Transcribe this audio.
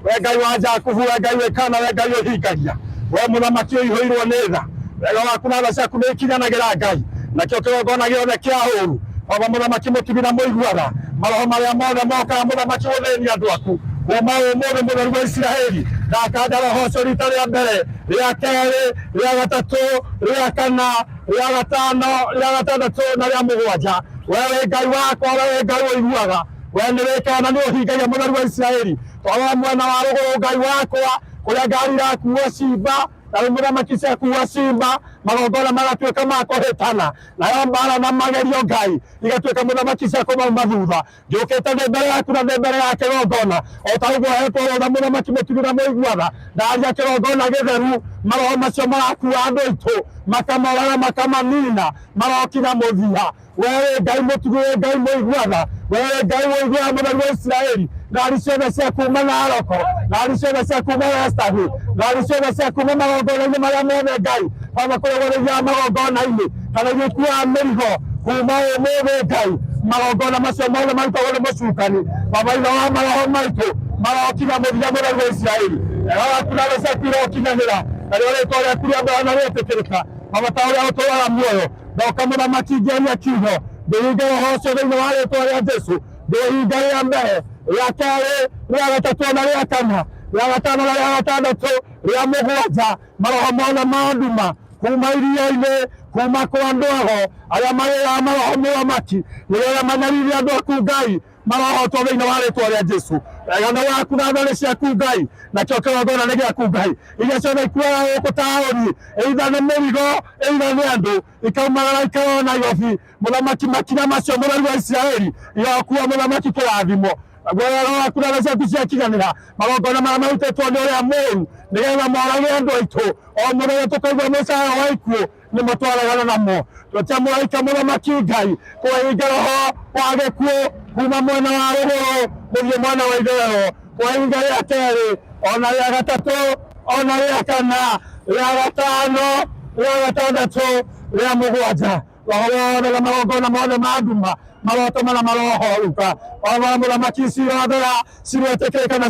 we Ngai wanja kuvura Ngai wekana we Ngai uhingagia we muthamaki uihũirwo nĩ tha wega waku na tha ciaku nĩ ikinyanagĩra Ngai nakĩo kĩgongona gĩothe kĩa ũũru Baba mũthamaki mũtumi na mũiguaga maroho marĩa mothe mokaga mũthamaki gũthĩnia andũ aku kuma ũmũthĩ mũtheru wa Isiraeli ndakanja roho ũcio rita rĩa mbere rĩa kerĩ rĩa gatatũ rĩa kana rĩa gatano rĩa gatandatũ na rĩa mũgwanja wewe Ngai wakwa wewe Ngai ũiguaga we nĩ wĩkana nĩ ũhingagia mũtheru wa Isiraeli twarora mwena wa rũgũrũ Ngai wakwa kũrĩa ngari irakuo cimba na mũthamaki ciakuo cimba magongona magatuĩka ma kũhĩtana nayo mbara na magerio Ngai igatuĩka mũthamaki ciaku mauma thutha njũkĩte thĩ mbere yaku na thĩ mbere ya kĩgongona o ta ũguo hetwo rũtha mũthamaki mũtumi na mũiguaga ndaria kĩgongona gĩtheru maroho macio marakua andũ aitũ makamoraga makamanina marokinya mũthia wewe Ngai mũtugi wewe Ngai mũiguaga wewe Ngai ũiguaga mũtheru wa Isiraeli ngari ciothe cia kuma Naroko ngari ciothe cia kuma Western ngari ciothe cia kuma magongona-inĩ marĩa mothe Ngai Baba kũrũgũrĩria magongona-inĩ kana gĩkuaga mĩrigo kuma ũmũthĩ Ngai magongona macio mothe marutagwo nĩ mũcukani Baba ithe wa maroho maitũ marokinya mũthia mũtheru wa Isiraeli waku na tha ciaku irokinyanĩra narĩo rĩĩtwa rĩaku rĩa mbere na rĩtĩkĩrĩka Baba ta ũrĩa ũtũũraga muoyo ndoka mũthamaki ngĩaria kiugo ndĩhinge roho ũcio thĩinĩ wa rĩĩtwa rĩa Jesũ ndĩhinga rĩa mbere rĩa kerĩ rĩa gatatũ na rĩa kana rĩa gatano na rĩa gatandatũ rĩa mũgwanja maroho mothe ma nduma kuma iria-inĩ kuma kwa ndwaro arĩa marĩaga maroho mũthamaki nĩgetha manyaririe andũ aku Ngai marohotwo thĩinĩ wa rĩĩtwa rĩa Jesũ wegana waku na thoni ciaku Ngai nakĩo kĩgongona nĩ gĩaku Ngai iria ciothe ikuaga gũkũ taũni either nĩ mĩrigo either nĩ andũ ikaumagara ikarora Nairobi mũthamaki makinya macio mũtheru wa Isiraeli igakua mũthamaki kĩrathimo wega waku na tha ciaku ciakinyanĩra magongona marĩa marutĩtwo nĩ ũrĩa mũũru nĩgetha morage andũ aitũ o mũthenya tũkaigua mũcara wa ikuũ nĩmo twaragana namo tũtia mũraika mũthamaki Ngai kũhinga roho wa gĩkuũ kuma mwena wa rũgũrũ gũthiĩ mwena wa ithũĩro kũhinga rĩa kerĩ ona rĩa gatatũ ona rĩa kana rĩa gatano rĩa gatandatũ rĩa mũgwanja roho wothe na magongona mothe ma nduma marotũmana marohoruka Baba mũthamaki ciothe cirĩtĩkĩrĩka na